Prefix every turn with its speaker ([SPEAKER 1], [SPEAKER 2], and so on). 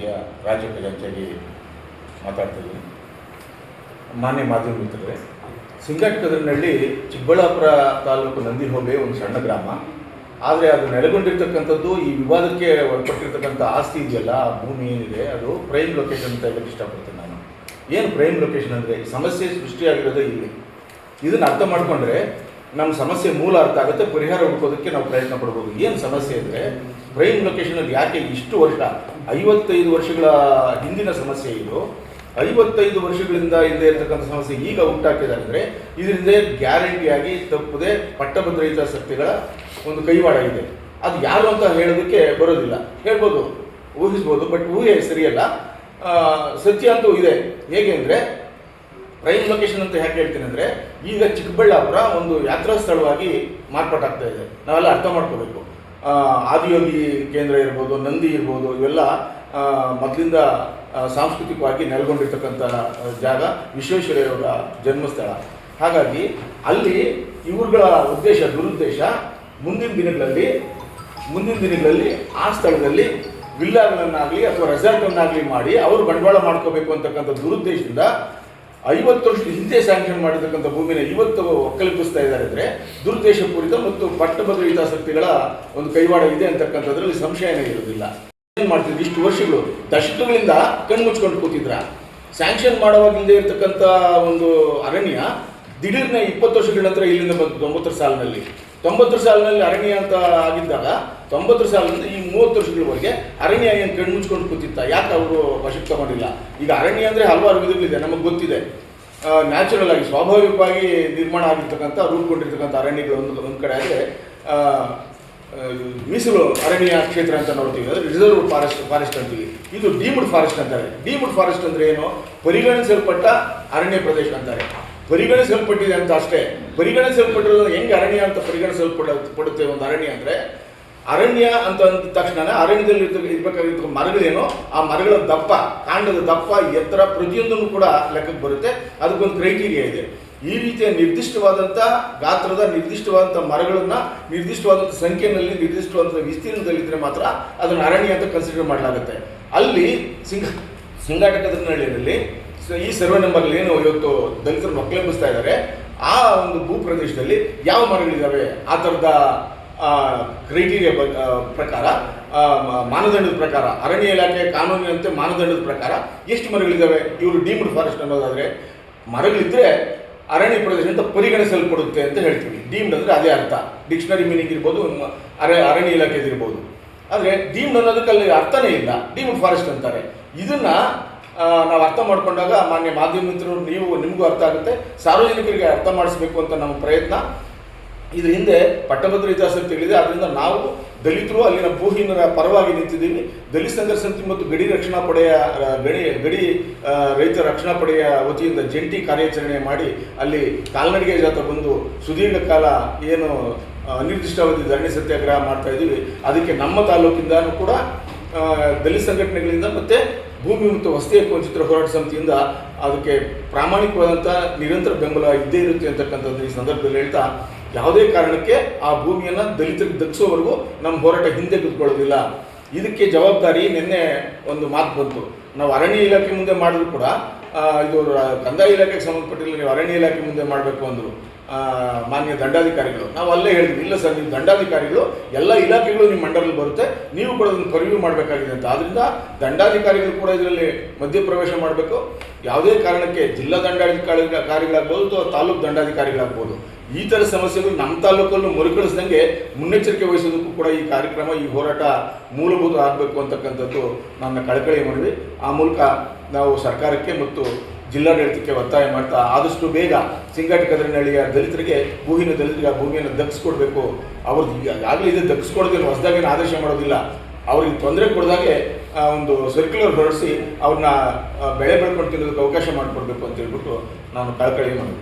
[SPEAKER 1] ಜಿಲ್ಲೆಯ ರಾಜ್ಯ ಖಜಾಂಚಿಯಾಗಿ ಮಾತಾಡ್ತಿದ್ದೀನಿ. ಮಾನ್ಯ ಮಾಧ್ಯಮ ಮಿತ್ರರೇ, ಸಿಂಗಾಟಕದನಹಳ್ಳಿ ಚಿಕ್ಕಬಳ್ಳಾಪುರ ತಾಲೂಕು ನಂದಿ ಹೋಬಳಿಯ ಒಂದು ಸಣ್ಣ ಗ್ರಾಮ. ಆದರೆ ಅದು ನೆಲೆಗೊಂಡಿರ್ತಕ್ಕಂಥದ್ದು ಈ ವಿವಾದಕ್ಕೆ ಒಳಪಟ್ಟಿರ್ತಕ್ಕಂಥ ಆಸ್ತಿ ಇದೆಯಲ್ಲ, ಆ ಭೂಮಿ ಏನಿದೆ ಅದು ಪ್ರೈಮ್ ಲೊಕೇಶನ್ ಅಂತ ಹೇಳಕ್ಕೆ ಇಷ್ಟಪಡ್ತೀನಿ ನಾನು. ಏನು ಪ್ರೈಮ್ ಲೊಕೇಶನ್ ಅಂದರೆ, ಸಮಸ್ಯೆ ಸೃಷ್ಟಿಯಾಗಿರೋದೇ ಇಲ್ಲಿ. ಇದನ್ನು ಅರ್ಥ ಮಾಡಿಕೊಂಡ್ರೆ ನಮ್ಮ ಸಮಸ್ಯೆ ಮೂಲ ಅರ್ಥ ಆಗುತ್ತೆ, ಪರಿಹಾರ ಹುಡುಕೋದಕ್ಕೆ ನಾವು ಪ್ರಯತ್ನ ಪಡ್ಬೋದು. ಏನು ಸಮಸ್ಯೆ ಅಂದರೆ, ಪ್ರೈಮ್ ಲೊಕೇಶನಲ್ಲಿ ಯಾಕೆ ಇಷ್ಟು ವರ್ಷ 55 ವರ್ಷಗಳ ಹಿಂದಿನ ಸಮಸ್ಯೆ ಇದು, 55 ವರ್ಷಗಳಿಂದ ಹಿಂದೆ ಇರತಕ್ಕಂಥ ಸಮಸ್ಯೆ ಈಗ ಹುಟ್ಟಾಕಿದ್ದಾರೆ ಅಂದರೆ ಇದರಿಂದ ಗ್ಯಾರಂಟಿಯಾಗಿ ತಪ್ಪದೆ ಪಟ್ಟಭದ್ರ ಹಿತಾಸಕ್ತಿಗಳ ಒಂದು ಕೈವಾಡ ಇದೆ. ಅದು ಯಾರು ಅಂತ ಹೇಳೋದಕ್ಕೆ ಬರೋದಿಲ್ಲ. ಹೇಳ್ಬೋದು, ಊಹಿಸ್ಬೋದು, ಬಟ್ ಊಹೆ ಸರಿಯಲ್ಲ, ಸತ್ಯ ಅಂತೂ ಇದೆ. ಹೇಗೆ ಅಂದರೆ, ಪ್ರೈಮ್ ಲೊಕೇಶನ್ ಅಂತ ಯಾಕೆ ಹೇಳ್ತೀನಿ ಅಂದರೆ, ಈಗ ಚಿಕ್ಕಬಳ್ಳಾಪುರ ಒಂದು ಯಾತ್ರಾ ಸ್ಥಳವಾಗಿ ಮಾರ್ಪಾಟಾಗ್ತಾ ಇದೆ. ನಾವೆಲ್ಲ ಅರ್ಥ ಮಾಡ್ಕೋಬೇಕು. ಆದಿಯೋಗಿ ಕೇಂದ್ರ ಇರ್ಬೋದು, ನಂದಿ ಇರ್ಬೋದು, ಇವೆಲ್ಲ ಮೊದಲಿಂದ ಸಾಂಸ್ಕೃತಿಕವಾಗಿ ನೆಲೆಗೊಂಡಿರ್ತಕ್ಕಂಥ ಜಾಗ, ವಿಶ್ವೇಶ್ವರಯ್ಯನವರ ಜನ್ಮಸ್ಥಳ. ಹಾಗಾಗಿ ಅಲ್ಲಿ ಇವ್ರುಗಳ ದುರುದ್ದೇಶ ಮುಂದಿನ ದಿನಗಳಲ್ಲಿ ಆ ಸ್ಥಳದಲ್ಲಿ ವಿಲ್ಲಾಗಳನ್ನಾಗಲಿ ಅಥವಾ ರೆಸಾರ್ಟನ್ನಾಗಲಿ ಮಾಡಿ ಅವರು ಬಂಡವಾಳ ಮಾಡ್ಕೋಬೇಕು ಅಂತಕ್ಕಂಥ ದುರುದ್ದೇಶದಿಂದ 50 ವರ್ಷದ ಹಿಂದೆ ಸ್ಯಾಂಕ್ಷನ್ ಮಾಡಿರ್ತಕ್ಕಂಥ ಭೂಮಿನ ಇವತ್ತು ಒಕ್ಕಲಿಪಿಸ್ತಾ ಇದ್ದಾರೆ. ಅಂದರೆ ದುರುದ್ದೇಶಪೂರಿತ ಮತ್ತು ಪಟ್ಟಭದ್ರ ಹಿತಾಸಕ್ತಿಗಳ ಒಂದು ಕೈವಾಡ ಇದೆ ಅಂತಕ್ಕಂಥದ್ರಲ್ಲಿ ಸಂಶಯನೇ ಇರೋದಿಲ್ಲ. ಏನು ಮಾಡ್ತಿದ್ರು, ಇಷ್ಟು ವರ್ಷಗಳು ದಶಕಗಳಿಂದ ಕಣ್ಮುಚ್ಕೊಂಡು ಕೂತಿದ್ರ. ಸ್ಯಾಂಕ್ಷನ್ ಮಾಡುವಾಗಿಲ್ಲದೆ ಇರತಕ್ಕಂಥ ಒಂದು ಅರಣ್ಯ ದಿಢೀರ್ನ 20 ವರ್ಷಗಳ ನಂತರ ಇಲ್ಲಿಂದ ಬಂತು. 90ರ ಸಾಲಿನಲ್ಲಿ ಅರಣ್ಯ ಅಂತ ಆಗಿದ್ದಾಗ 90ರ ಸಾಲಿನಿಂದ ಈ 30 ವರ್ಷಗಳವರೆಗೆ ಅರಣ್ಯ ಏನು ಕಣ್ಮುಚ್ಕೊಂಡು ಕೂತಿತ್ತ. ಯಾಕೆ ಅವರು ವಶಕ್ಕೆ ತಗೊಂಡಿಲ್ಲ? ಈಗ ಅರಣ್ಯ ಅಂದರೆ ಹಲವಾರು ವಿಧಗಳಿದೆ, ನಮಗೆ ಗೊತ್ತಿದೆ. ನ್ಯಾಚುರಲ್ ಆಗಿ ಸ್ವಾಭಾವಿಕವಾಗಿ ನಿರ್ಮಾಣ ಆಗಿರ್ತಕ್ಕಂಥ ರೂಪುಗೊಂಡಿರ್ತಕ್ಕಂಥ ಅರಣ್ಯಗಳು ಒಂದು ಕಡೆ ಆದರೆ ಮೀಸಲು ಅರಣ್ಯ ಕ್ಷೇತ್ರ ಅಂತ ನೋಡ್ತೀವಿ, ಅಂದರೆ ರಿಸರ್ವ್ ಫಾರೆಸ್ಟ್ ಅಂತೀವಿ. ಇದು ಡೀಮ್ಡ್ ಫಾರೆಸ್ಟ್ ಅಂತಾರೆ. ಡೀಮ್ಡ್ ಫಾರೆಸ್ಟ್ ಅಂದರೆ ಏನು? ಪರಿಗಣಿಸಲ್ಪಟ್ಟ ಅರಣ್ಯ ಪ್ರದೇಶ ಅಂತಾರೆ. ಪರಿಗಣಿಸಲ್ಪಟ್ಟಿದೆ ಅಂತ ಅಷ್ಟೇ. ಪರಿಗಣಿಸಲ್ಪಟ್ಟಿರೋದು ಹೆಂಗೆ ಅರಣ್ಯ ಅಂತ ಪರಿಗಣಿಸಲ್ಪಡುತ್ತೆ ಒಂದು ಅರಣ್ಯ ಅಂದರೆ, ಅರಣ್ಯ ಅಂತ ಅಂದ ತಕ್ಷಣ ಅರಣ್ಯದಲ್ಲಿ ಇರಬೇಕಾಗಿರ್ತಕ್ಕ ಮರಗಳೇನೋ ಆ ಮರಗಳ ದಪ್ಪ, ಕಾಂಡದ ದಪ್ಪ, ಎತ್ತರ ಪ್ರತಿಯೊಂದನ್ನು ಕೂಡ ಲೆಕ್ಕಕ್ಕೆ ಬರುತ್ತೆ. ಅದಕ್ಕೊಂದು ಕ್ರೈಟೀರಿಯಾ ಇದೆ. ಈ ರೀತಿಯ ನಿರ್ದಿಷ್ಟವಾದಂಥ ಗಾತ್ರದ, ನಿರ್ದಿಷ್ಟವಾದಂಥ ಮರಗಳನ್ನು ನಿರ್ದಿಷ್ಟವಾದಂಥ ಸಂಖ್ಯೆಯಲ್ಲಿ, ನಿರ್ದಿಷ್ಟವಾದಂಥ ವಿಸ್ತೀರ್ಣದಲ್ಲಿದ್ದರೆ ಮಾತ್ರ ಅದನ್ನು ಅರಣ್ಯ ಅಂತ ಕನ್ಸಿಡರ್ ಮಾಡಲಾಗುತ್ತೆ. ಅಲ್ಲಿ ಸಿಂಗಾಟಕದನಹಳ್ಳಿಯಲ್ಲಿ ಈ ಸರ್ವೆ ನಂಬರ್ಲಿ ಏನು ಇವತ್ತು ದಲಿತರನ್ನು ಒಕ್ಕಲೆಂಬಿಸ್ತಾ ಇದ್ದಾರೆ, ಆ ಒಂದು ಭೂ ಪ್ರದೇಶದಲ್ಲಿ ಯಾವ ಮರಗಳಿದ್ದಾವೆ, ಆ ಥರದ ಕ್ರೈಟೀರಿಯಾ ಪ್ರಕಾರ, ಮಾನದಂಡದ ಪ್ರಕಾರ, ಅರಣ್ಯ ಇಲಾಖೆ ಕಾನೂನಿನಂತೆ ಮಾನದಂಡದ ಪ್ರಕಾರ ಎಷ್ಟು ಮರಗಳಿದ್ದಾವೆ, ಇವರು ಡೀಮ್ಡ್ ಫಾರೆಸ್ಟ್ ಅನ್ನೋದಾದರೆ ಮರಗಳಿದ್ದರೆ ಅರಣ್ಯ ಪ್ರದೇಶ ಅಂತ ಪರಿಗಣಿಸಲ್ಪಡುತ್ತೆ ಅಂತ ಹೇಳ್ತೀವಿ. ಡೀಮ್ಡ್ ಅಂದರೆ ಅದೇ ಅರ್ಥ. ಡಿಕ್ಷನರಿ ಮೀನಿಂಗ್ ಇರ್ಬೋದು, ಅರಣ್ಯ ಇಲಾಖೆದಿರ್ಬೋದು. ಆದರೆ ಡೀಮ್ಡ್ ಅನ್ನೋದಕ್ಕೆ ಅಲ್ಲಿ ಅರ್ಥನೇ ಇಲ್ಲ, ಡೀಮ್ಡ್ ಫಾರೆಸ್ಟ್ ಅಂತಾರೆ. ಇದನ್ನು ನಾವು ಅರ್ಥ ಮಾಡ್ಕೊಂಡಾಗ ಮಾನ್ಯ ಮಾಧ್ಯಮ ಮಿತ್ರರು, ನಿಮಗೂ ಅರ್ಥ ಆಗುತ್ತೆ, ಸಾರ್ವಜನಿಕರಿಗೆ ಅರ್ಥ ಮಾಡಿಸ್ಬೇಕು ಅಂತ ನಮ್ಮ ಪ್ರಯತ್ನ. ಇದ್ರ ಹಿಂದೆ ಪಟ್ಟಭದ್ರ ಹಿತಾಸಕ್ತಿಗಳಿದೆ. ಆದ್ದರಿಂದ ನಾವು ದಲಿತರು ಅಲ್ಲಿನ ಭೂಹೀನರ ಪರವಾಗಿ ನಿಂತಿದ್ದೀವಿ. ದಲಿತ ಸಂಘರ್ಷ ಸಮಿತಿ ಮತ್ತು ಗಡಿ ರೈತರ ರಕ್ಷಣಾ ಪಡೆಯ ವತಿಯಿಂದ ಜಂಟಿ ಕಾರ್ಯಾಚರಣೆ ಮಾಡಿ ಅಲ್ಲಿ ಕಾಲ್ನಡಿಗೆ ಜಾಥಾ ಬಂದು ಸುದೀರ್ಘ ಕಾಲ ಏನು ಅನಿರ್ದಿಷ್ಟಾವಧಿ ಧರಣಿ ಸತ್ಯಾಗ್ರಹ ಮಾಡ್ತಾ ಇದ್ದೀವಿ. ಅದಕ್ಕೆ ನಮ್ಮ ತಾಲೂಕಿಂದನೂ ಕೂಡ ದಲಿತ ಸಂಘಟನೆಗಳಿಂದ ಮತ್ತು ಭೂಮಿ ಮತ್ತು ವಸತಿ ಹಕ್ಕು ವಂಚಿತರ ಹೋರಾಟ ಸಮಿತಿಯಿಂದ ಅದಕ್ಕೆ ಪ್ರಾಮಾಣಿಕವಾದಂಥ ನಿರಂತರ ಬೆಂಬಲ ಇದ್ದೇ ಇರುತ್ತೆ ಅಂತಕ್ಕಂಥದ್ದು ಈ ಸಂದರ್ಭದಲ್ಲಿ ಹೇಳ್ತಾ, ಯಾವುದೇ ಕಾರಣಕ್ಕೆ ಆ ಭೂಮಿಯನ್ನು ದಲಿತರಿಗೆ ದಕ್ಕಿಸೋವರೆಗೂ ನಮ್ಮ ಹೋರಾಟ ಹಿಂದೆ ಕೂತ್ಕೊಳ್ಳೋದಿಲ್ಲ. ಇದಕ್ಕೆ ಜವಾಬ್ದಾರಿ ನಿನ್ನೆ ಒಂದು ಮಾತು ಬಂತು. ನಾವು ಅರಣ್ಯ ಇಲಾಖೆ ಮುಂದೆ ಮಾಡಿದ್ರು ಕೂಡ ಇದು ಕಂದಾಯ ಇಲಾಖೆಗೆ ಸಂಬಂಧಪಟ್ಟಿಲ್ಲ, ನೀವು ಅರಣ್ಯ ಇಲಾಖೆ ಮುಂದೆ ಮಾಡಬೇಕು ಅಂದರು ಮಾನ್ಯ ದಂಡಾಧಿಕಾರಿಗಳು. ನಾವು ಅಲ್ಲೇ ಹೇಳಿದ್ವಿ, ಇಲ್ಲ ಸರ್, ನೀವು ದಂಡಾಧಿಕಾರಿಗಳು, ಎಲ್ಲ ಇಲಾಖೆಗಳು ನಿಮ್ಮ ಮಂಡಲಲ್ಲಿ ಬರುತ್ತೆ, ನೀವು ಕೂಡ ಅದನ್ನು ಪರಿವ್ಯೂ ಮಾಡಬೇಕಾಗಿದೆ ಅಂತ. ಆದ್ದರಿಂದ ದಂಡಾಧಿಕಾರಿಗಳು ಕೂಡ ಇದರಲ್ಲಿ ಮಧ್ಯಪ್ರವೇಶ ಮಾಡಬೇಕು. ಯಾವುದೇ ಕಾರಣಕ್ಕೆ ಜಿಲ್ಲಾ ದಂಡಾಧಿಕಾರಿಗಳಾಗ್ಬೋದು ಅಥವಾ ತಾಲೂಕು ದಂಡಾಧಿಕಾರಿಗಳಾಗ್ಬೋದು, ಈ ಥರ ಸಮಸ್ಯೆಗಳು ನಮ್ಮ ತಾಲೂಕಲ್ಲೂ ಮರುಕಳಿಸ್ದಂಗೆ ಮುನ್ನೆಚ್ಚರಿಕೆ ವಹಿಸೋದಕ್ಕೂ ಕೂಡ ಈ ಕಾರ್ಯಕ್ರಮ, ಈ ಹೋರಾಟ ಮೂಲಭೂತ ಆಗಬೇಕು ಅಂತಕ್ಕಂಥದ್ದು ನನ್ನ ಕಳಕಳಿ ಮನವಿ. ಆ ಮೂಲಕ ನಾವು ಸರ್ಕಾರಕ್ಕೆ ಮತ್ತು ಜಿಲ್ಲಾಡಳಿತಕ್ಕೆ ಒತ್ತಾಯ ಮಾಡ್ತಾ ಆದಷ್ಟು ಬೇಗ ಸಿಂಗಾಟಕದನಹಳ್ಳಿಯ ದಲಿತರಿಗೆ, ದಲಿತರಿಗೆ ಆ ಭೂಮಿಯನ್ನು ದಕ್ಕಿಸ್ಕೊಡ್ಬೇಕು. ಅವ್ರದ್ದು ಈಗಾಗಲೇ ಇದೆ, ದಕ್ಕಿಸ್ಕೊಡೋದೇನು ಹೊಸದಾಗೇನು ಆದೇಶ ಮಾಡೋದಿಲ್ಲ. ಅವ್ರಿಗೆ ತೊಂದರೆ ಕೊಡದಾಗೆ ಒಂದು ಸರ್ಕ್ಯುಲರ್ ಹೊರಡಿಸಿ ಅವ್ರನ್ನ ಬೆಳೆ ಬೆಳ್ಕೊಂಡು ತಿನ್ನೋದಕ್ಕೆ ಅವಕಾಶ ಮಾಡಿಕೊಡ್ಬೇಕು ಅಂತ ಹೇಳ್ಬಿಟ್ಟು ನಾನು ಕಳಕಳಿ ಮನವಿ.